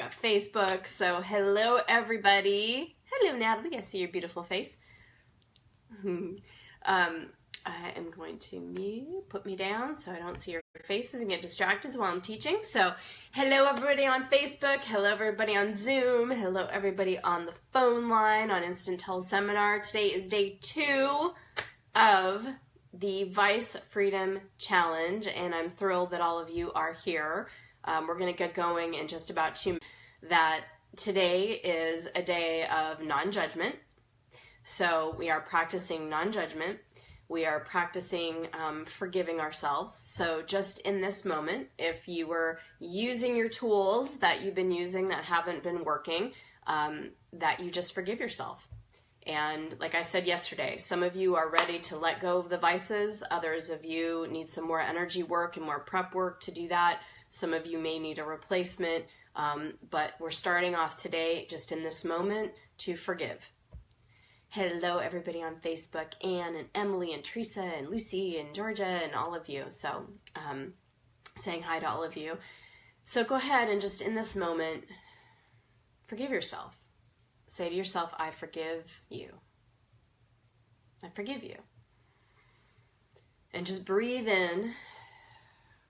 got Facebook. So hello, everybody. Hello, Natalie. I see your beautiful face. I am going to put me down so I don't see your faces and get distracted while I'm teaching. So hello, everybody on Facebook. Hello, everybody on Zoom. Hello, everybody on the phone line, on Instant Teleseminar. Today is day 2 of the Vice Freedom Challenge, and I'm thrilled that all of you are here. We're going to get going in just about 2 minutes. That today is a day of non-judgment. So we are practicing non-judgment. We are practicing forgiving ourselves. So just in this moment, if you were using your tools that you've been using that haven't been working, that you just forgive yourself. And like I said yesterday, some of you are ready to let go of the vices. Others of you need some more energy work and more prep work to do that. Some of you may need a replacement. But we're starting off today, just in this moment, to forgive. Hello, everybody on Facebook, Anne and Emily and Teresa and Lucy and Georgia and all of you. So saying hi to all of you. So go ahead and just in this moment, forgive yourself. Say to yourself, I forgive you. I forgive you. And just breathe in,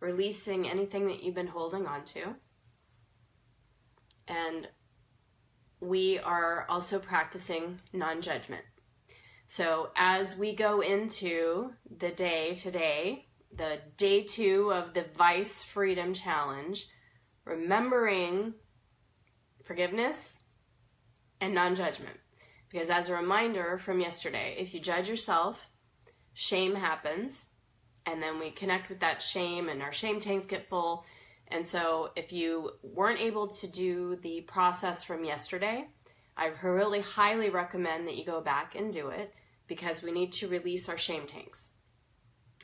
releasing anything that you've been holding on to. And we are also practicing non-judgment. So as we go into the day today, the day 2 of the Vice Freedom Challenge, remembering forgiveness and non-judgment. Because as a reminder from yesterday, if you judge yourself, shame happens, and then we connect with that shame and our shame tanks get full. And so if you weren't able to do the process from yesterday, I really highly recommend that you go back and do it, because we need to release our shame tanks.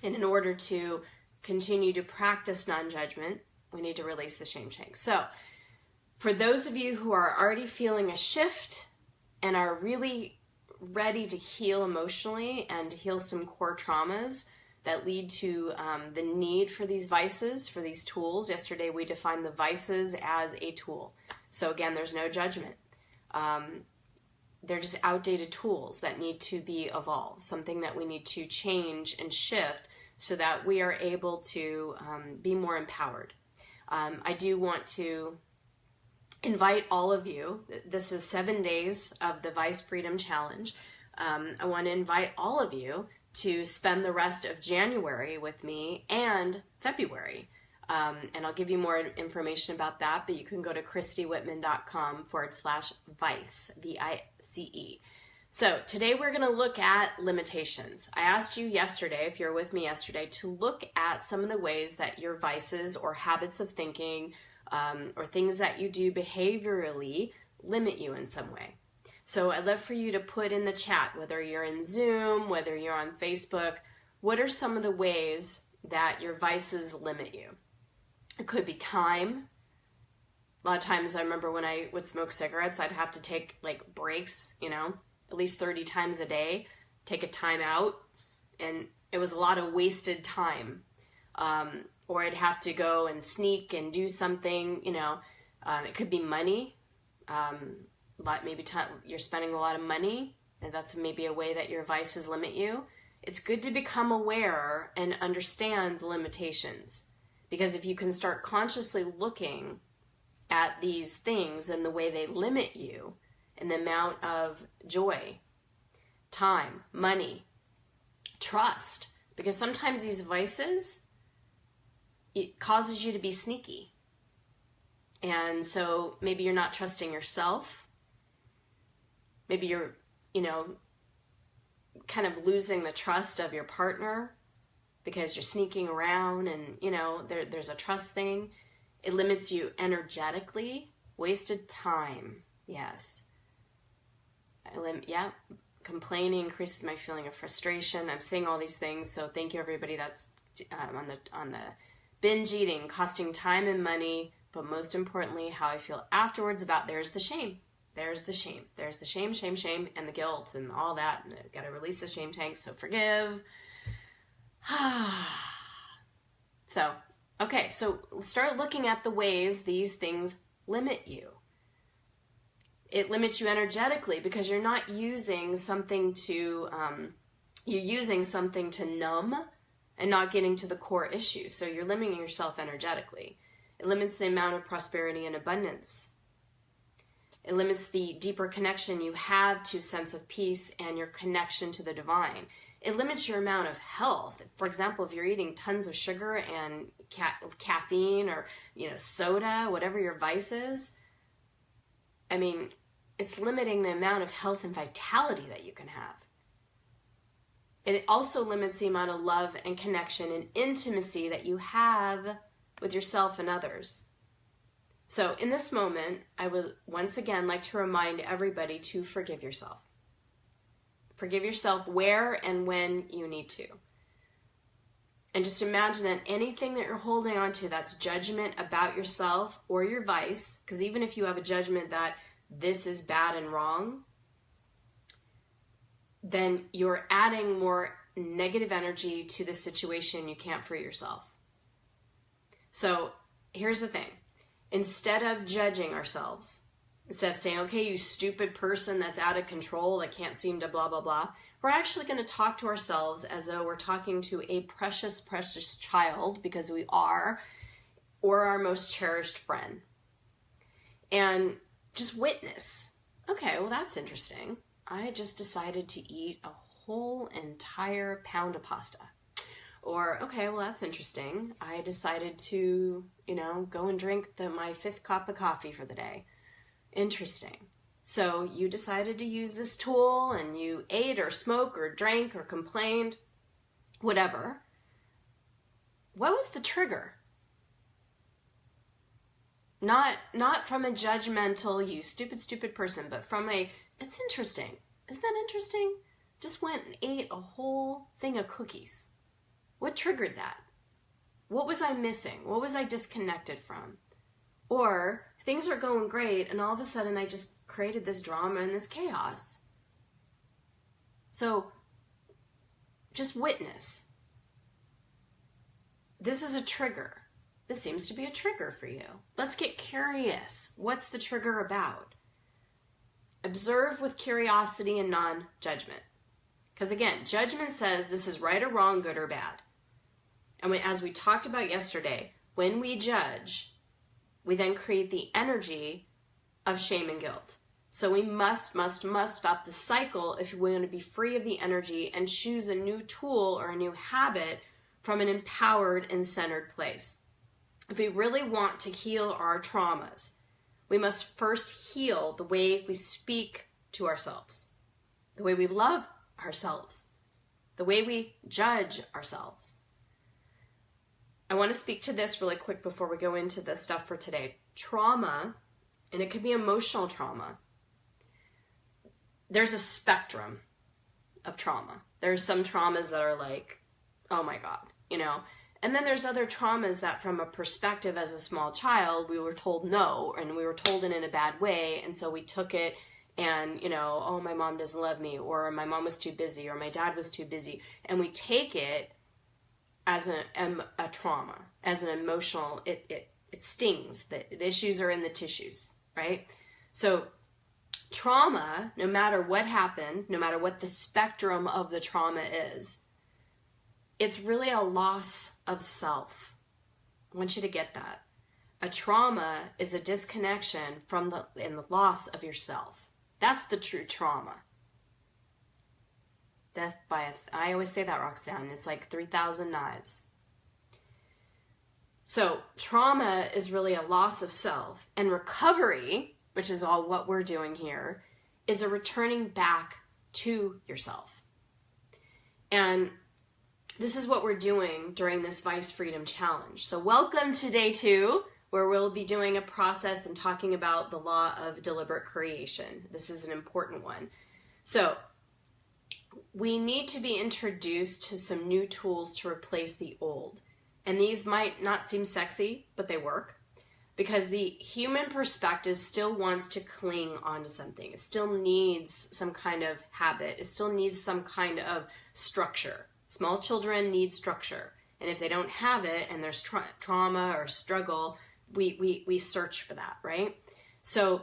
And in order to continue to practice non-judgment, we need to release the shame tanks. So for those of you who are already feeling a shift and are really ready to heal emotionally and heal some core traumas that lead to the need for these vices, for these tools. Yesterday we defined the vices as a tool. So again, there's no judgment. They're just outdated tools that need to be evolved, something that we need to change and shift so that we are able to be more empowered. I do want to invite all of you. This is 7 days of the Vice Freedom Challenge. I want to invite all of you to spend the rest of January with me and February. And I'll give you more information about that, but you can go to christywhitman.com/vice, V-I-C-E. So today we're going to look at limitations. I asked you yesterday, if you're with me yesterday, to look at some of the ways that your vices or habits of thinking or things that you do behaviorally limit you in some way. So I'd love for you to put in the chat, whether you're in Zoom, whether you're on Facebook, what are some of the ways that your vices limit you? It could be time. A lot of times I remember when I would smoke cigarettes, I'd have to take like breaks, at least 30 times a day, take a time out, and it was a lot of wasted time. Or I'd have to go and sneak and do something, it could be money. You're spending a lot of money, and that's maybe a way that your vices limit you. It's good to become aware and understand the limitations, because if you can start consciously looking at these things and the way they limit you and the amount of joy, time, money, trust, because sometimes these vices, it causes you to be sneaky. And so maybe you're not trusting yourself. Maybe you're, kind of losing the trust of your partner because you're sneaking around and, there's a trust thing. It limits you energetically. Wasted time. Yes. Complaining increases my feeling of frustration. I'm saying all these things, so thank you, everybody that's on the binge eating, costing time and money, but most importantly, how I feel afterwards about there's the shame. There's the shame. There's the shame, and the guilt and all that. And I've got to release the shame tank, so forgive. So start looking at the ways these things limit you. It limits you energetically because you're not using something to, you're using something to numb and not getting to the core issue. So you're limiting yourself energetically. It limits the amount of prosperity and abundance. It limits the deeper connection you have to a sense of peace and your connection to the divine. It limits your amount of health. For example, if you're eating tons of sugar and caffeine or, soda, whatever your vice is, I mean, it's limiting the amount of health and vitality that you can have. And it also limits the amount of love and connection and intimacy that you have with yourself and others. So in this moment, I would once again like to remind everybody to forgive yourself. Forgive yourself where and when you need to. And just imagine that anything that you're holding on to that's judgment about yourself or your vice, because even if you have a judgment that this is bad and wrong, then you're adding more negative energy to the situation. You can't free yourself. So here's the thing. Instead of judging ourselves, instead of saying, okay, you stupid person that's out of control, that can't seem to blah, blah, blah, we're actually going to talk to ourselves as though we're talking to a precious, precious child, because we are, or our most cherished friend. And just witness. Okay, well, that's interesting. I just decided to eat a whole entire pound of pasta. Or, okay, well, that's interesting. I decided to, go and drink my 5th cup of coffee for the day. Interesting. So you decided to use this tool and you ate or smoked or drank or complained, whatever. What was the trigger? Not from a judgmental, you stupid, stupid person, but from it's interesting. Isn't that interesting? Just went and ate a whole thing of cookies. What triggered that? What was I missing? What was I disconnected from? Or things are going great and all of a sudden I just created this drama and this chaos. So just witness. This is a trigger. This seems to be a trigger for you. Let's get curious. What's the trigger about? Observe with curiosity and non-judgment. Because again, judgment says this is right or wrong, good or bad. And as we talked about yesterday, when we judge, we then create the energy of shame and guilt. So we must stop the cycle if we want to be free of the energy and choose a new tool or a new habit from an empowered and centered place. If we really want to heal our traumas, we must first heal the way we speak to ourselves, the way we love ourselves, the way we judge ourselves. I want to speak to this really quick before we go into the stuff for today. Trauma, and it could be emotional trauma. There's a spectrum of trauma. There's some traumas that are like, oh my God, And then there's other traumas that from a perspective as a small child, we were told no, and we were told it in a bad way, and so we took it and, oh, my mom doesn't love me, or my mom was too busy, or my dad was too busy, and we take it as a trauma, as an emotional, it stings. The issues are in the tissues, right? So trauma, no matter what happened, no matter what the spectrum of the trauma is, it's really a loss of self. I want you to get that. A trauma is a disconnection from the loss of yourself. That's the true trauma. Death by I always say that, Roxanne. It's like 3,000 knives. So trauma is really a loss of self. And recovery, which is all what we're doing here, is a returning back to yourself. And this is what we're doing during this Vice Freedom Challenge. So welcome to day 2, where we'll be doing a process and talking about the law of deliberate creation. This is an important one. So we need to be introduced to some new tools to replace the old. And these might not seem sexy, but they work. Because the human perspective still wants to cling onto something. It still needs some kind of habit. It still needs some kind of structure. Small children need structure. And if they don't have it and there's trauma or struggle, we search for that, right? So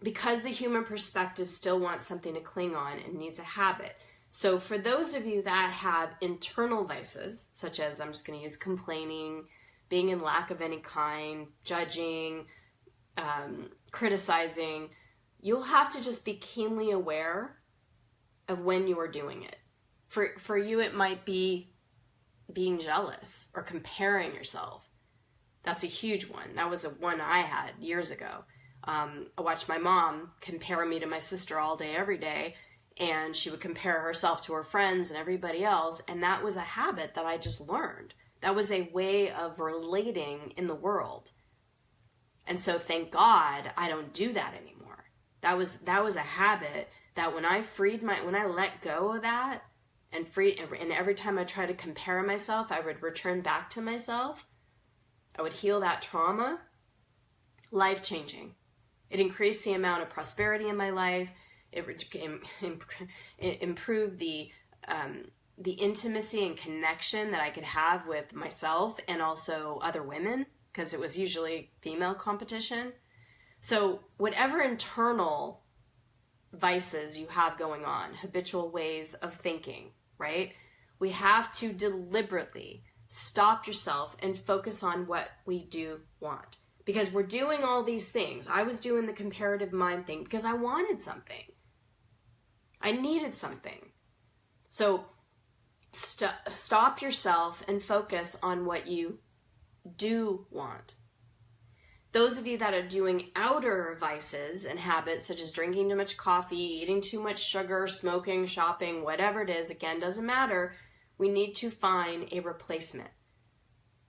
because the human perspective still wants something to cling on and needs a habit. So for those of you that have internal vices, such as, I'm just going to use complaining, being in lack of any kind, judging, criticizing, you'll have to just be keenly aware of when you are doing it. For you, it might be being jealous or comparing yourself. That's a huge one. That was one I had years ago. I watched my mom compare me to my sister all day, every day, and she would compare herself to her friends and everybody else, and that was a habit that I just learned. That was a way of relating in the world. And so thank God I don't do that anymore. That was a habit that when I let go of that and every time I try to compare myself, I would return back to myself. I would heal that trauma. Life-changing. It increased the amount of prosperity in my life. It improved the intimacy and connection that I could have with myself and also other women, because it was usually female competition. So whatever internal vices you have going on, habitual ways of thinking, right? We have to deliberately stop yourself and focus on what we do want. Because we're doing all these things. I was doing the comparative mind thing because I wanted something. I needed something. So stop yourself and focus on what you do want. Those of you that are doing outer vices and habits, such as drinking too much coffee, eating too much sugar, smoking, shopping, whatever it is, again, doesn't matter. We need to find a replacement.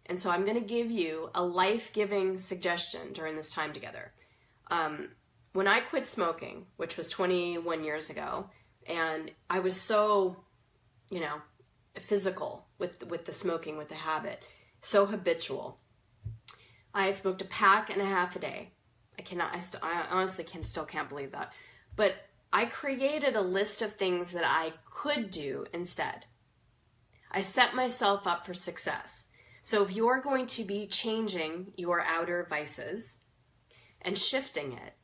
And so I'm going to give you a life-giving suggestion during this time together. When I quit smoking, which was 21 years ago, and I was so, physical with the smoking, with the habit, so habitual. I smoked a pack and a half a day. I honestly still can't believe that. But I created a list of things that I could do instead. I set myself up for success. So if you're going to be changing your outer vices and shifting it,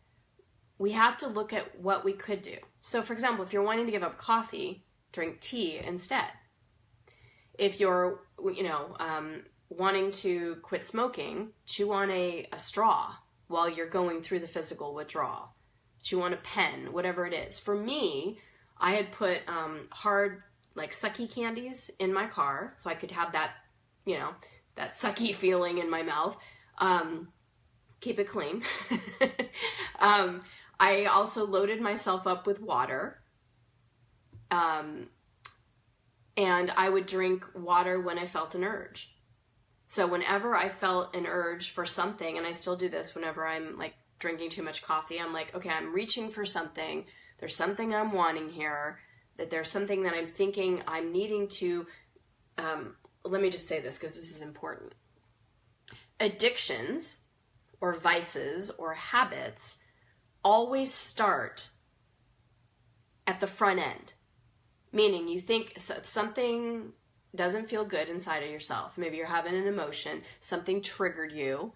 we have to look at what we could do. So for example, if you're wanting to give up coffee, drink tea instead. If you're, wanting to quit smoking, chew on a straw while you're going through the physical withdrawal. Chew on a pen, whatever it is. For me, I had put hard, sucky candies in my car so I could have that, that sucky feeling in my mouth. Keep it clean. I also loaded myself up with water. And I would drink water when I felt an urge. So whenever I felt an urge for something, and I still do this whenever I'm drinking too much coffee, I'm like, okay, I'm reaching for something. There's something I'm wanting here, that there's something that I'm thinking I'm needing to, let me just say this because this is important. Addictions or vices or habits always start at the front end. Meaning you think something doesn't feel good inside of yourself. Maybe you're having an emotion, something triggered you,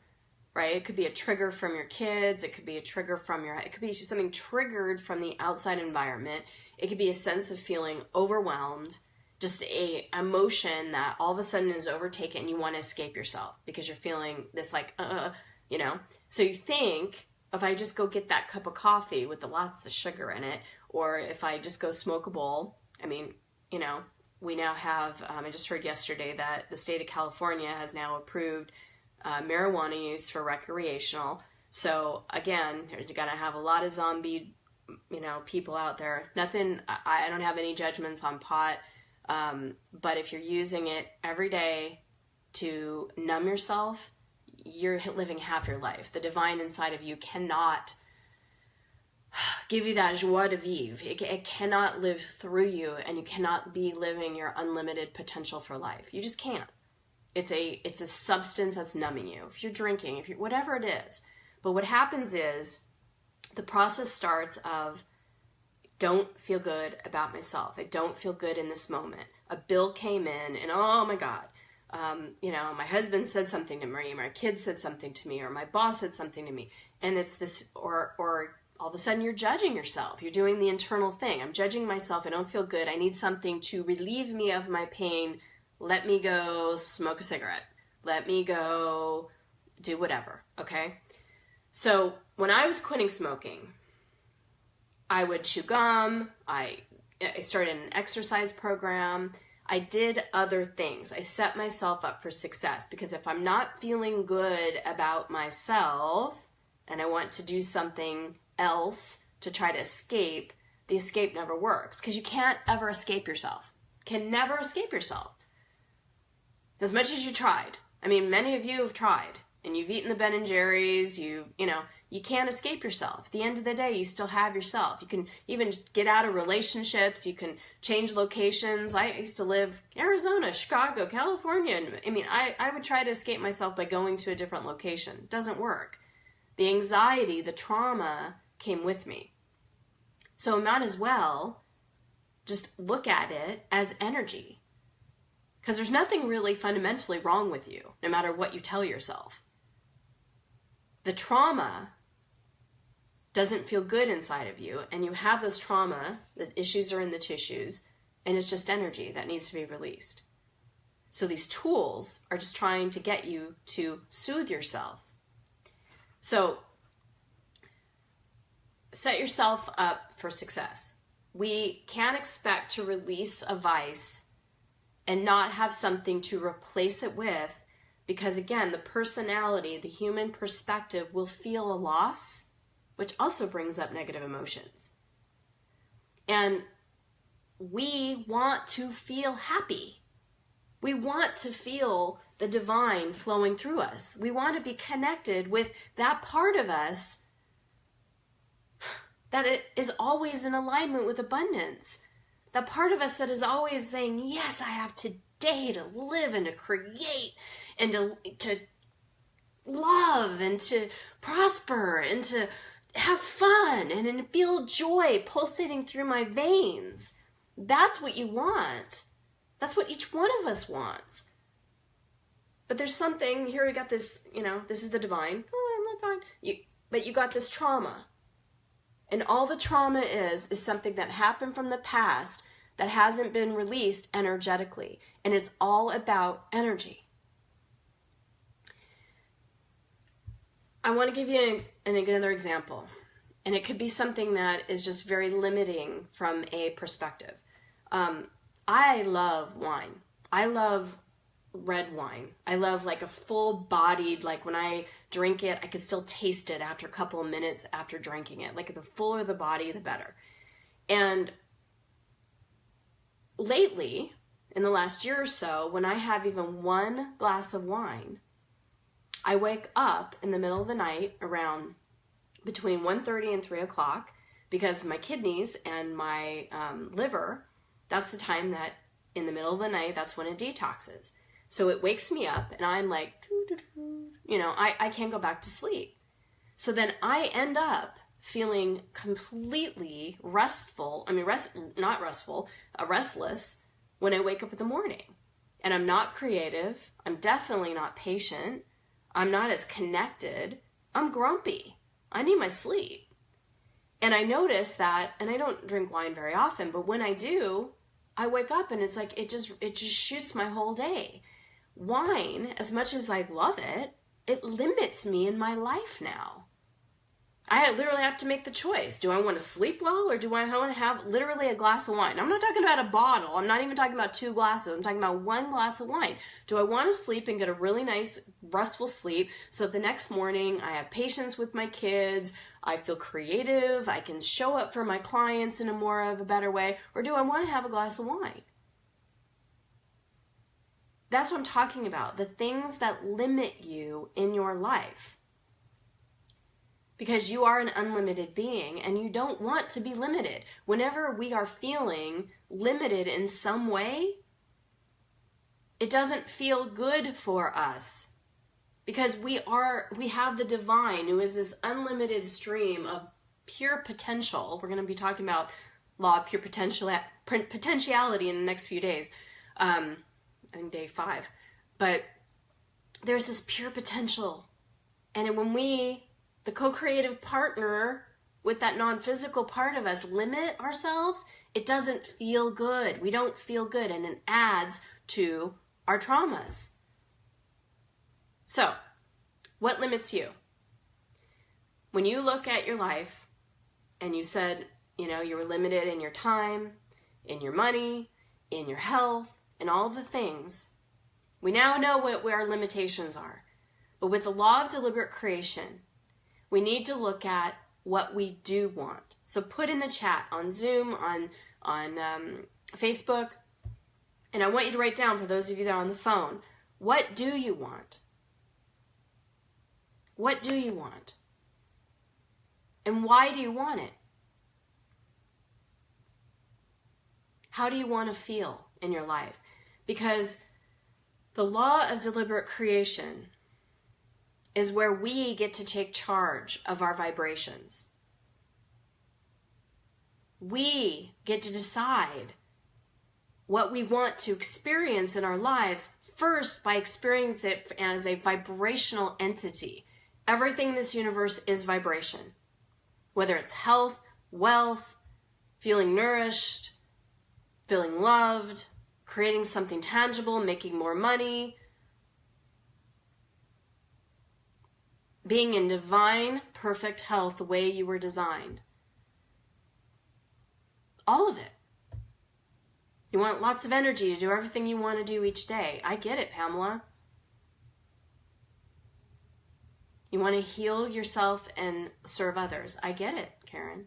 right? It could be a trigger from your kids. It could be a trigger it could be something triggered from the outside environment. It could be a sense of feeling overwhelmed, just a emotion that all of a sudden is overtaken and you want to escape yourself because you're feeling this So you think, if I just go get that cup of coffee with the lots of sugar in it, or if I just go smoke a bowl, we now have, I just heard yesterday that the state of California has now approved marijuana use for recreational. So again, you're going to have a lot of zombie, people out there. I don't have any judgments on pot. But if you're using it every day to numb yourself, you're living half your life. The divine inside of you cannot give you that joie de vivre. It cannot live through you, and you cannot be living your unlimited potential for life. You just can't. It's a substance that's numbing you. If you're drinking, whatever it is. But what happens is the process starts of, don't feel good about myself. I don't feel good in this moment. A bill came in and oh my God, my husband said something to me, my kids said something to me, or my boss said something to me. And it's this, or all of a sudden you're judging yourself. You're doing the internal thing. I'm judging myself. I don't feel good. I need something to relieve me of my pain. Let me go smoke a cigarette. Let me go do whatever, okay? So when I was quitting smoking, I would chew gum. I started an exercise program. I did other things. I set myself up for success, because if I'm not feeling good about myself and I want to do something else to try to escape, the escape never works, because you can't ever escape yourself. Can never escape yourself. As much as you tried. I mean, many of you have tried, and you've eaten the Ben & Jerry's, you can't escape yourself. At the end of the day, you still have yourself. You can even get out of relationships. You can change locations. I used to live in Arizona, Chicago, California. And I mean, I would try to escape myself by going to a different location. It doesn't work. The anxiety, the trauma came with me. So I might as well just look at it as energy. Because there's nothing really fundamentally wrong with you, no matter what you tell yourself. The trauma doesn't feel good inside of you, and you have this trauma, the issues are in the tissues, and it's just energy that needs to be released. So these tools are just trying to get you to soothe yourself. So set yourself up for success. We can't expect to release a vice and not have something to replace it with, because again, the personality, the human perspective will feel a loss, which also brings up negative emotions. And we want to feel happy. We want to feel the divine flowing through us. We want to be connected with that part of us that it is always in alignment with abundance. That part of us that is always saying, yes, I have today to live and to create and to love and to prosper and to have fun and to feel joy pulsating through my veins. That's what you want. That's what each one of us wants. But there's something, here we got this, this is the divine. Oh, I'm not fine. But you got this trauma. And all the trauma is something that happened from the past that hasn't been released energetically. And it's all about energy. I want to give you another example. And it could be something that is just very limiting from a perspective. I love wine. I love red wine. I love like a full-bodied, like when I drink it, I can still taste it after a couple of minutes after drinking it. Like the fuller the body, the better. And lately, in the last year or so, when I have even one glass of wine, I wake up in the middle of the night around between 1:30 and 3 o'clock, because my kidneys and my liver, that's the time that in the middle of the night, that's when it detoxes. So it wakes me up and I'm like, I can't go back to sleep. So then I end up feeling completely restful. Restless when I wake up in the morning. And I'm not creative. I'm definitely not patient. I'm not as connected. I'm grumpy. I need my sleep. And I notice that, and I don't drink wine very often, but when I do, I wake up and it's like, it just shoots my whole day. Wine, as much as I love it, it limits me in my life now. I literally have to make the choice. Do I want to sleep well, or do I want to have literally a glass of wine? I'm not talking about a bottle. I'm not even talking about 2 glasses. I'm talking about 1 glass of wine. Do I want to sleep and get a really nice, restful sleep so the next morning I have patience with my kids, I feel creative, I can show up for my clients in a more of a better way, or do I want to have a glass of wine? That's what I'm talking about. The things that limit you in your life. Because you are an unlimited being and you don't want to be limited. Whenever we are feeling limited in some way, it doesn't feel good for us. Because we have the divine, who is this unlimited stream of pure potential. We're going to be talking about law of pure potentiality in the next few days. I think day 5. But there's this pure potential. And when the co-creative partner with that non-physical part of us, limit ourselves, it doesn't feel good. We don't feel good, and it adds to our traumas. So, what limits you? When you look at your life and you said, you were limited in your time, in your money, in your health, and all the things, we now know what our limitations are. But with the law of deliberate creation, we need to look at what we do want. So put in the chat on Zoom, on Facebook, and I want you to write down, for those of you that are on the phone, what do you want? What do you want? And why do you want it? How do you want to feel in your life? Because the law of deliberate creation is where we get to take charge of our vibrations. We get to decide what we want to experience in our lives first by experiencing it as a vibrational entity. Everything in this universe is vibration. Whether it's health, wealth, feeling nourished, feeling loved, creating something tangible, making more money, being in divine, perfect health the way you were designed. All of it. You want lots of energy to do everything you want to do each day. I get it, Pamela. You want to heal yourself and serve others. I get it, Karen.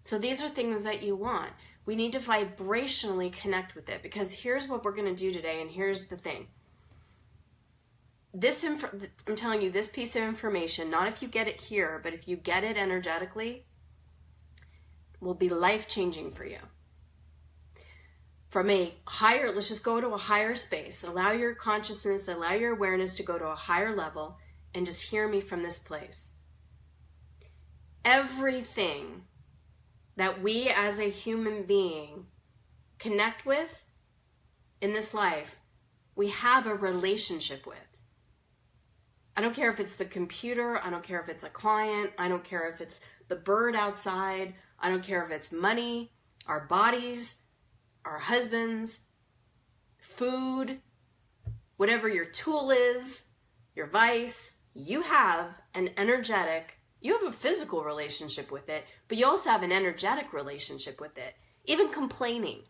So these are things that you want. We need to vibrationally connect with it, because here's what we're going to do today, and here's the thing. I'm telling you, this piece of information, not if you get it here, but if you get it energetically, will be life-changing for you. From a higher, let's just go to a higher space. Allow your consciousness, allow your awareness to go to a higher level, and just hear me from this place. Everything that we as a human being connect with in this life, we have a relationship with. I don't care if it's the computer, I don't care if it's a client, I don't care if it's the bird outside, I don't care if it's money, our bodies, our husbands, food, whatever your tool is, your vice, you have an energetic, you have a physical relationship with it, but you also have an energetic relationship with it. Even complaining,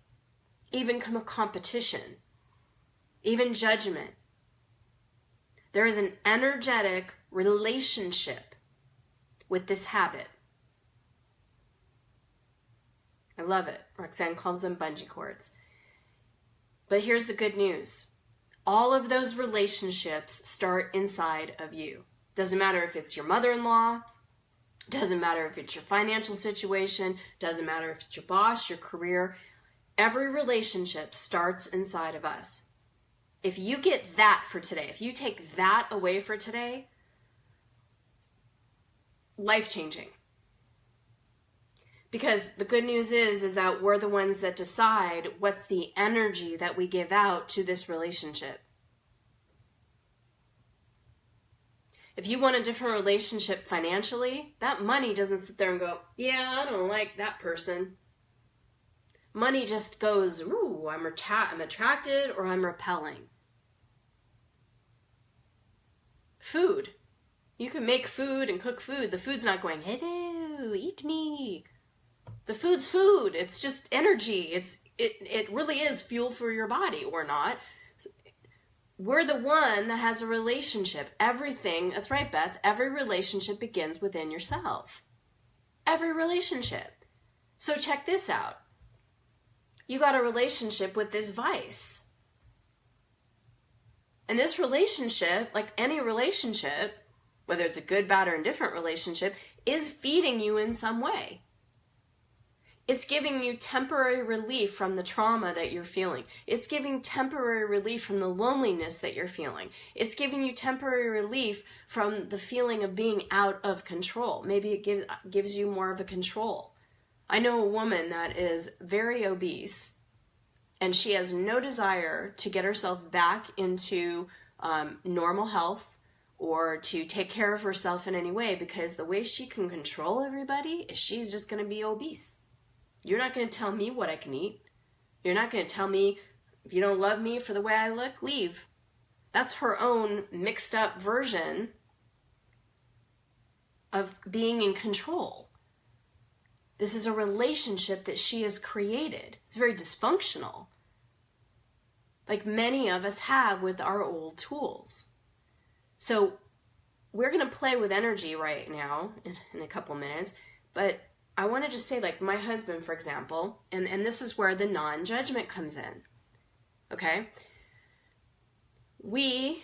even competition, even judgment. There is an energetic relationship with this habit. I love it. Roxanne calls them bungee cords. But here's the good news. All of those relationships start inside of you. Doesn't matter if it's your mother-in-law, doesn't matter if it's your financial situation, doesn't matter if it's your boss, your career. Every relationship starts inside of us. If you get that for today, if you take that away for today, life-changing. Because the good news is that we're the ones that decide what's the energy that we give out to this relationship. If you want a different relationship financially, that money doesn't sit there and go, yeah, I don't like that person. Money just goes, ooh, I'm attracted or I'm repelling. Food. You can make food and cook food. The food's not going, hello, eat me. The food's food. It's just energy. It really is fuel for your body, or not. We're the one that has a relationship. Everything, that's right, Beth, every relationship begins within yourself. Every relationship. So check this out. You got a relationship with this vice. And this relationship, like any relationship, whether it's a good, bad, or indifferent relationship, is feeding you in some way. It's giving you temporary relief from the trauma that you're feeling. It's giving temporary relief from the loneliness that you're feeling. It's giving you temporary relief from the feeling of being out of control. Maybe it gives you more of a control. I know a woman that is very obese, and she has no desire to get herself back into normal health or to take care of herself in any way, because the way she can control everybody is she's just going to be obese. You're not going to tell me what I can eat. You're not going to tell me, if you don't love me for the way I look, leave. That's her own mixed up version of being in control. This is a relationship that she has created. It's very dysfunctional, like many of us have with our old tools. So we're going to play with energy right now in a couple minutes, but I want to just say, like my husband, for example, and this is where the non-judgment comes in, okay? We,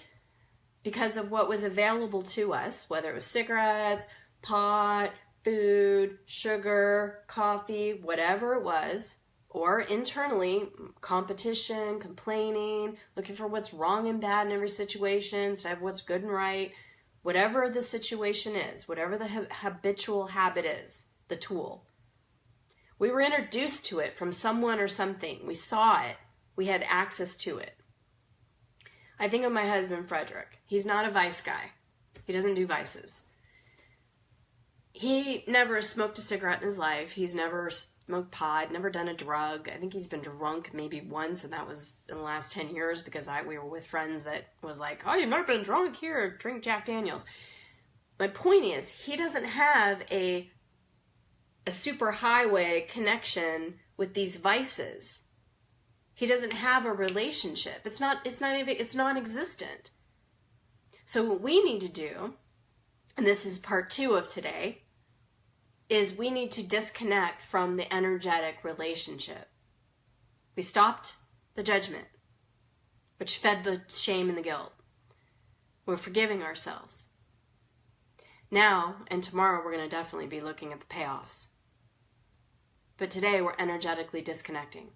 because of what was available to us, whether it was cigarettes, pot, food, sugar, coffee, whatever it was, or internally, competition, complaining, looking for what's wrong and bad in every situation instead of what's good and right, whatever the situation is, whatever the habitual habit is, the tool. We were introduced to it from someone or something. We saw it. We had access to it. I think of my husband, Frederick. He's not a vice guy. He doesn't do vices. He never smoked a cigarette in his life. He's never smoked pot, never done a drug. I think he's been drunk maybe once, and that was in the last 10 years because we were with friends that was like, oh, you've never been drunk? Here, drink Jack Daniels. My point is, he doesn't have a superhighway connection with these vices. He doesn't have a relationship. It's non-existent. So what we need to do, and this is part 2 of today, is we need to disconnect from the energetic relationship. We stopped the judgment, which fed the shame and the guilt. We're forgiving ourselves. Now and tomorrow we're going to definitely be looking at the payoffs. But today we're energetically disconnecting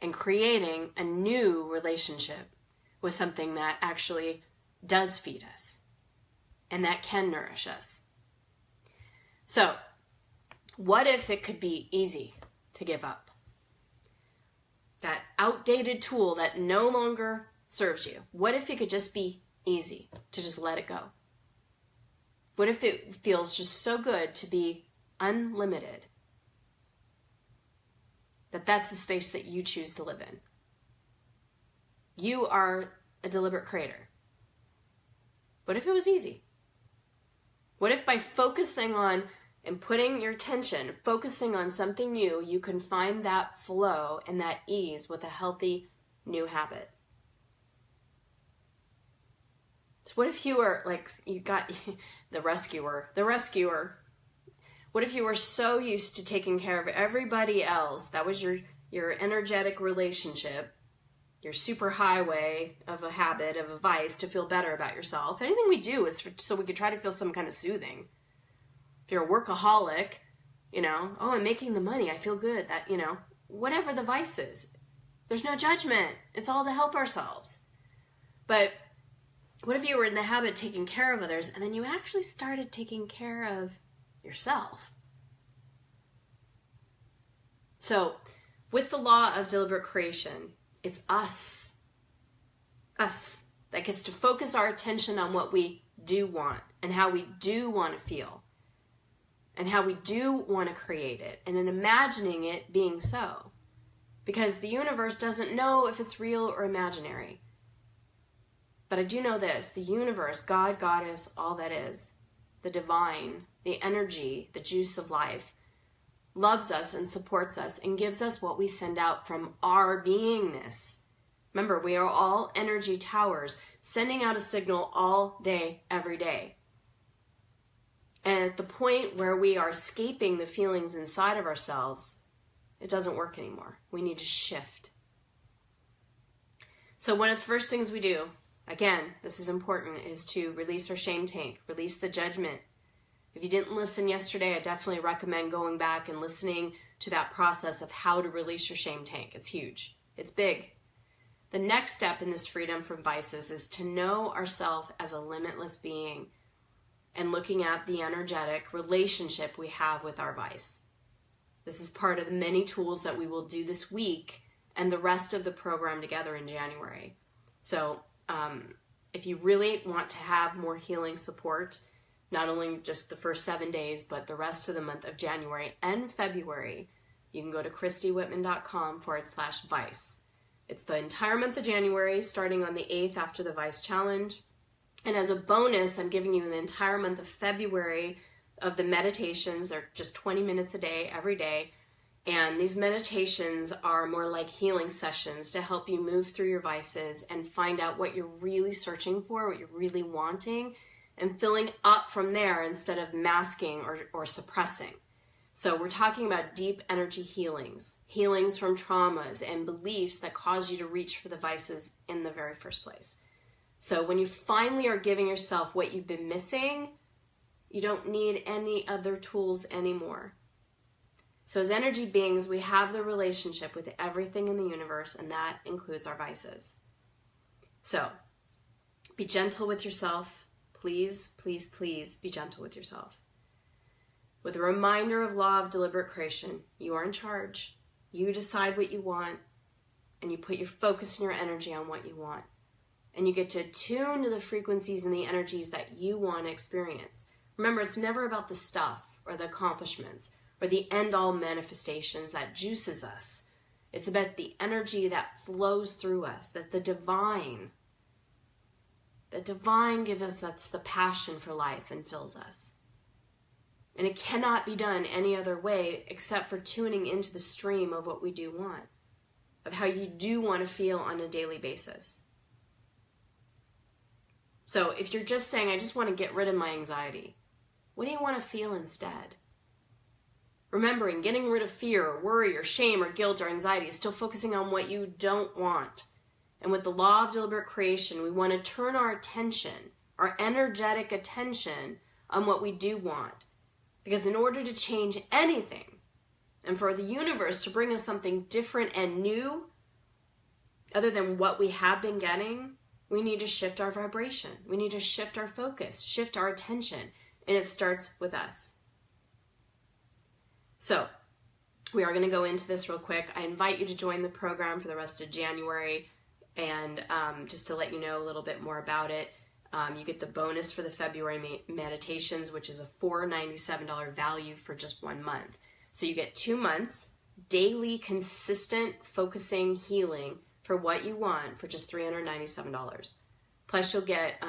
and creating a new relationship with something that actually does feed us and that can nourish us. So, what if it could be easy to give up? That outdated tool that no longer serves you. What if it could just be easy to just let it go? What if it feels just so good to be unlimited? That's the space that you choose to live in. You are a deliberate creator. What if it was easy? What if by focusing on and putting your attention, focusing on something new, you can find that flow and that ease with a healthy new habit? So what if you were like, you got the rescuer? What if you were so used to taking care of everybody else? That was your energetic relationship, your super highway of a habit, of a vice to feel better about yourself. Anything we do is so we could try to feel some kind of soothing. If you're a workaholic, oh, I'm making the money, I feel good. That, whatever the vice is, there's no judgment. It's all to help ourselves. But what if you were in the habit of taking care of others and then you actually started taking care of yourself? So, with the law of deliberate creation, it's us that gets to focus our attention on what we do want and how we do want to feel and how we do want to create it and in imagining it being so. Because the universe doesn't know if it's real or imaginary. But I do know this, the universe, God, Goddess, all that is, the divine, the energy, the juice of life, loves us and supports us and gives us what we send out from our beingness. Remember, we are all energy towers sending out a signal all day, every day. And at the point where we are escaping the feelings inside of ourselves, it doesn't work anymore. We need to shift. So one of the first things we do, again, this is important, is to release our shame tank, release the judgment. If you didn't listen yesterday, I definitely recommend going back and listening to that process of how to release your shame tank. It's huge. It's big. The next step in this freedom from vices is to know ourselves as a limitless being and looking at the energetic relationship we have with our vice. This is part of the many tools that we will do this week and the rest of the program together in January. So if you really want to have more healing support, not only just the first 7 days, but the rest of the month of January and February, you can go to christywhitman.com/vice. It's the entire month of January, starting on the 8th after the Vice Challenge. And as a bonus, I'm giving you the entire month of February of the meditations. They're just 20 minutes a day, every day. And these meditations are more like healing sessions to help you move through your vices and find out what you're really searching for, what you're really wanting, and filling up from there instead of masking or suppressing. So we're talking about deep energy healings from traumas and beliefs that cause you to reach for the vices in the very first place. So when you finally are giving yourself what you've been missing, you don't need any other tools anymore. So as energy beings, we have the relationship with everything in the universe, and that includes our vices. So be gentle with yourself. Please, please, please be gentle with yourself. With a reminder of law of deliberate creation, you are in charge. You decide what you want, and you put your focus and your energy on what you want. And you get to attune to the frequencies and the energies that you want to experience. Remember, it's never about the stuff or the accomplishments or the end-all manifestations that juices us. It's about the energy that flows through us, that the divine gives us, that's the passion for life and fills us. And it cannot be done any other way except for tuning into the stream of what we do want, of how you do want to feel on a daily basis. So if you're just saying, I just want to get rid of my anxiety, what do you want to feel instead? Remembering, getting rid of fear or worry or shame or guilt or anxiety is still focusing on what you don't want. And with the law of deliberate creation, we want to turn our attention, our energetic attention, on what we do want. Because in order to change anything, and for the universe to bring us something different and new, other than what we have been getting, we need to shift our vibration. We need to shift our focus, shift our attention, and it starts with us. So, we are going to go into this real quick. I invite you to join the program for the rest of January, and just to let you know a little bit more about it, you get the bonus for the February meditations, which is a $497 value for just 1 month. So you get 2 months, daily, consistent, focusing healing for what you want for just $397. Plus you'll get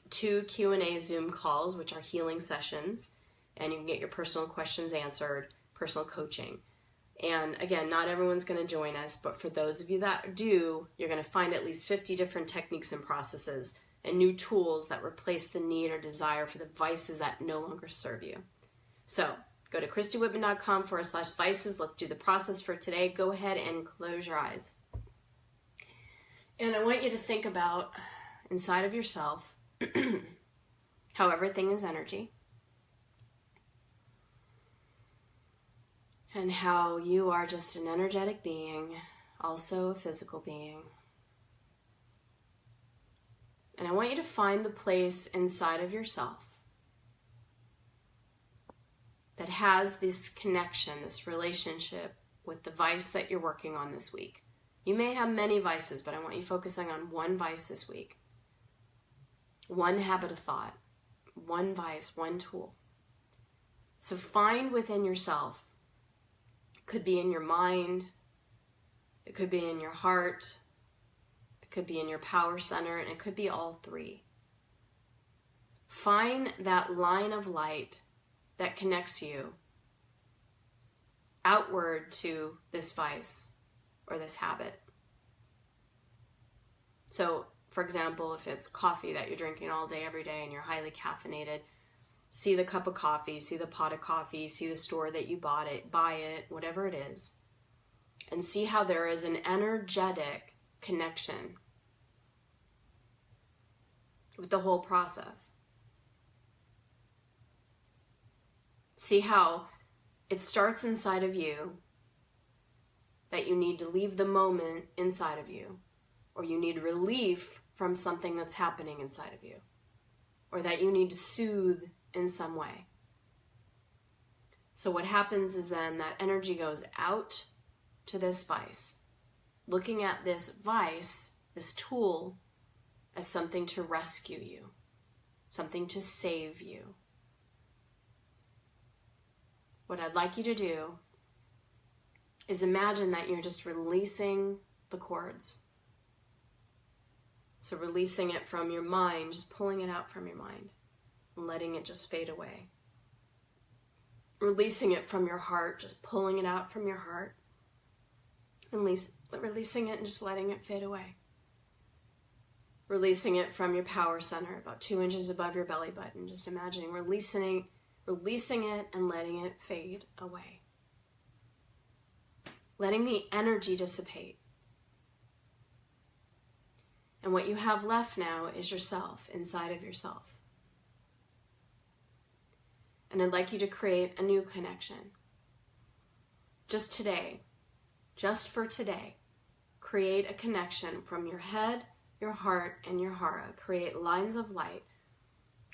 2 Q&A Zoom calls, which are healing sessions, and you can get your personal questions answered, personal coaching. And again, not everyone's going to join us, but for those of you that do, you're going to find at least 50 different techniques and processes and new tools that replace the need or desire for the vices that no longer serve you. So go to christywhitman.com/vices. Let's do the process for today. Go ahead and close your eyes. And I want you to think about inside of yourself how everything is energy and how you are just an energetic being, also a physical being. And I want you to find the place inside of yourself that has this connection, this relationship with the vice that you're working on this week. You may have many vices, but I want you focusing on one vice this week. One habit of thought, one vice, one tool. So find within yourself. It could be in your mind. It could be in your heart. It could be in your power center, and it could be all three. Find that line of light that connects you outward to this vice or this habit. So, for example, if it's coffee that you're drinking all day, every day, and you're highly caffeinated, see the cup of coffee, see the pot of coffee, see the store that you bought it, buy it, whatever it is, and see how there is an energetic connection with the whole process. See how it starts inside of you, that you need to leave the moment inside of you, or you need relief from something that's happening inside of you, or that you need to soothe in some way. So what happens is then that energy goes out to this vice, looking at this vice, this tool, as something to rescue you, something to save you. What I'd like you to do is imagine that you're just releasing the cords. So releasing it from your mind, just pulling it out from your mind and letting it just fade away. Releasing it from your heart, just pulling it out from your heart. And releasing it and just letting it fade away. Releasing it from your power center, about 2 inches above your belly button. Just imagining releasing it and letting it fade away. Letting the energy dissipate. And what you have left now is yourself, inside of yourself. And I'd like you to create a new connection. Just today, just for today, create a connection from your head, your heart, and your hara. Create lines of light.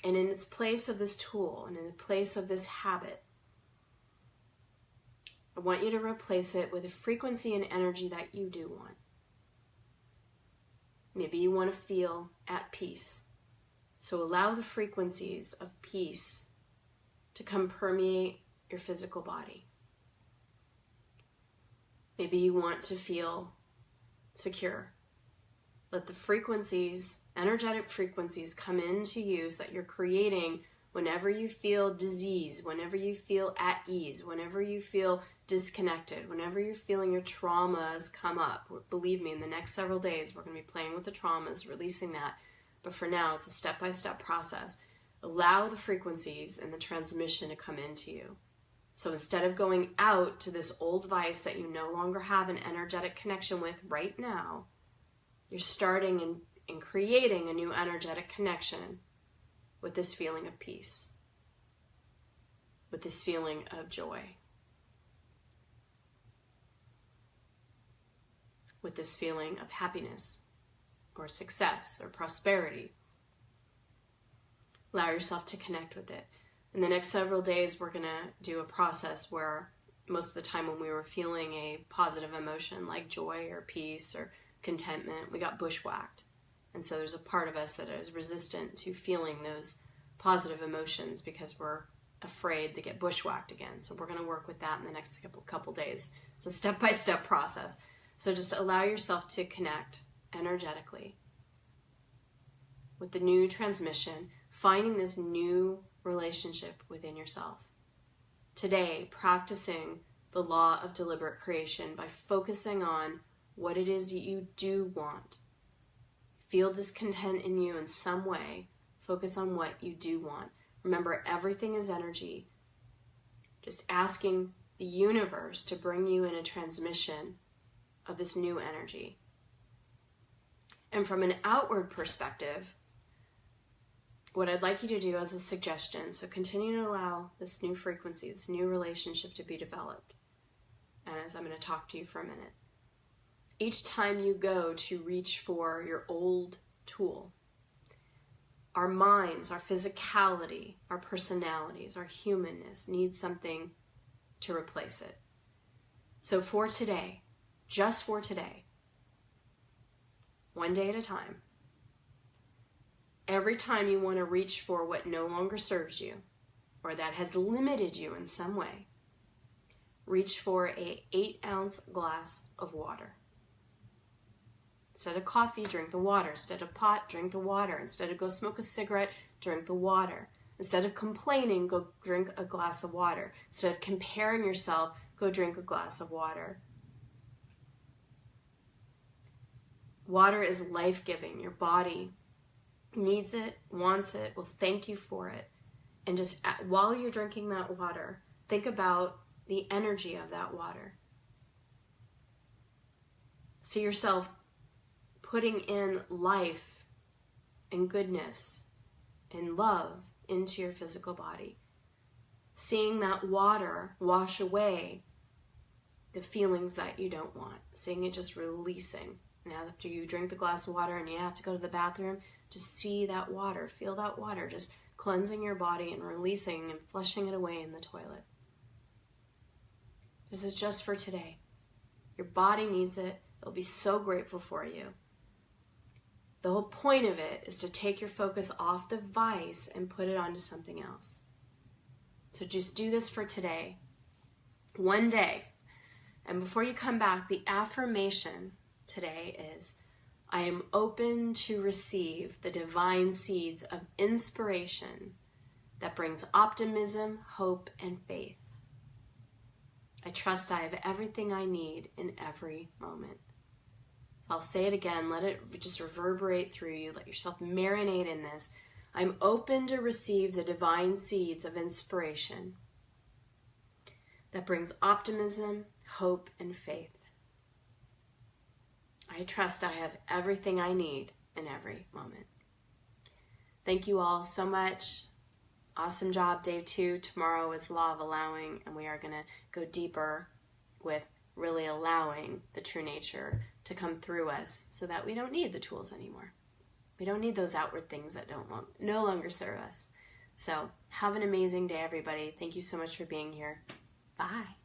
And in its place of this tool, and in the place of this habit, I want you to replace it with a frequency and energy that you do want. Maybe you want to feel at peace. So allow the frequencies of peace to come permeate your physical body. Maybe you want to feel secure. Let the frequencies, energetic frequencies, come into you so that you're creating whenever you feel disease, whenever you feel at ease, whenever you feel disconnected, whenever you're feeling your traumas come up. Believe me, in the next several days, we're going to be playing with the traumas, releasing that. But for now, it's a step-by-step process. Allow the frequencies and the transmission to come into you. So instead of going out to this old vice that you no longer have an energetic connection with right now, you're starting and creating a new energetic connection with this feeling of peace, with this feeling of joy, with this feeling of happiness or success or prosperity. Allow yourself to connect with it. In the next several days, we're going to do a process where most of the time when we were feeling a positive emotion like joy or peace or contentment, we got bushwhacked. And so there's a part of us that is resistant to feeling those positive emotions because we're afraid to get bushwhacked again. So we're going to work with that in the next couple days. It's a step-by-step process. So just allow yourself to connect energetically with the new transmission, finding this new relationship within yourself. Today, practicing the law of deliberate creation by focusing on what it is you do want. Feel discontent in you in some way. Focus on what you do want. Remember, everything is energy. Just asking the universe to bring you in a transmission of this new energy. And from an outward perspective, what I'd like you to do as a suggestion, so continue to allow this new frequency, this new relationship to be developed. And as I'm going to talk to you for a minute, each time you go to reach for your old tool, our minds, our physicality, our personalities, our humanness needs something to replace it. So for today, just for today, one day at a time, every time you want to reach for what no longer serves you or that has limited you in some way, reach for an 8-ounce glass of water. Instead of coffee, drink the water. Instead of pot, drink the water. Instead of go smoke a cigarette, drink the water. Instead of complaining, go drink a glass of water. Instead of comparing yourself, go drink a glass of water. Water is life-giving. Your body needs it, wants it, will thank you for it. And just while you're drinking that water, think about the energy of that water. See yourself putting in life and goodness and love into your physical body. Seeing that water wash away the feelings that you don't want. Seeing it just releasing. And after you drink the glass of water and you have to go to the bathroom, just see that water, feel that water, just cleansing your body and releasing and flushing it away in the toilet. This is just for today. Your body needs it. It'll be so grateful for you. The whole point of it is to take your focus off the vice and put it onto something else. So just do this for today. One day. And before you come back, the affirmation today is, I am open to receive the divine seeds of inspiration that brings optimism, hope, and faith. I trust I have everything I need in every moment. So I'll say it again. Let it just reverberate through you. Let yourself marinate in this. I'm open to receive the divine seeds of inspiration that brings optimism, hope, and faith. I trust I have everything I need in every moment. Thank you all so much. Awesome job, day 2. Tomorrow is Law of Allowing, and we are going to go deeper with really allowing the true nature to come through us so that we don't need the tools anymore. We don't need those outward things that no longer serve us. So have an amazing day, everybody. Thank you so much for being here. Bye.